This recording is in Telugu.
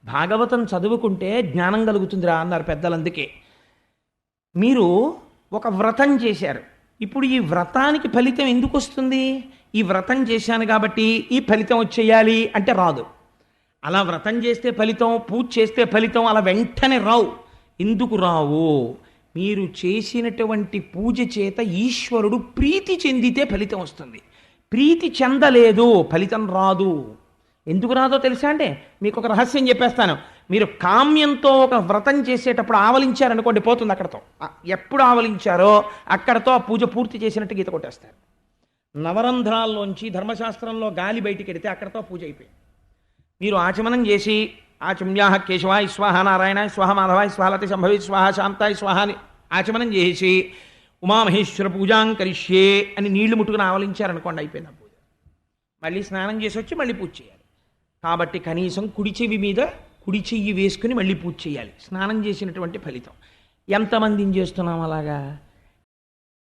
భాగవతం చదువుకుంటే జ్ఞానం కలుగుతుందిరా అన్నారు పెద్దలందుకే. మీరు ఒక వ్రతం చేశారు, ఇప్పుడు ఈ వ్రతానికి ఫలితం ఎందుకు వస్తుంది? ఈ వ్రతం చేశాను కాబట్టి ఈ ఫలితం వచ్చేయాలి అంటే రాదు. అలా వ్రతం చేస్తే ఫలితం, పూజ చేస్తే ఫలితం అలా వెంటనే రావు. ఎందుకు రావు? మీరు చేసినటువంటి పూజ చేత ఈశ్వరుడు ప్రీతి చెందితే ఫలితం వస్తుంది. ప్రీతి చెందలేదు ఫలితం రాదు. ఎందుకు రాదో తెలుసా అండి? మీకు ఒక రహస్యం చెప్పేస్తాను. మీరు కామ్యంతో ఒక వ్రతం చేసేటప్పుడు ఆవలించారనుకోండి, పోతుంది అక్కడతో. ఎప్పుడు ఆవలించారో అక్కడతో ఆ పూజ పూర్తి చేసినట్టు గీత కొట్టేస్తారు. నవరంధ్రాల్లోంచి ధర్మశాస్త్రంలో గాలి బయటికి వెడితే అక్కడతో పూజ అయిపోయింది. మీరు ఆచమనం చేసి ఆచమ్యాహ కేశవాయ స్వాహ, నారాయణాయ స్వాహ, మాధవాయ స్వాహలతి సంభవి స్వాహ, శాంతాయ స్వాహ అని ఆచమనం చేసి ఉమామహేశ్వర పూజాం కరిష్యే అని నీళ్లు ముట్టుకుని ఆవలించారనుకోండి, అయిపోయింది ఆ పూజ. మళ్ళీ స్నానం చేసి వచ్చి మళ్ళీ పూజ చేయాలి. కాబట్టి కనీసం కుడి చెవి మీద కుడి చెయ్యి వేసుకుని మళ్ళీ పూజ చేయాలి. స్నానం చేసినటువంటి ఫలితం. ఎంతమందిని చేస్తున్నాం అలాగా?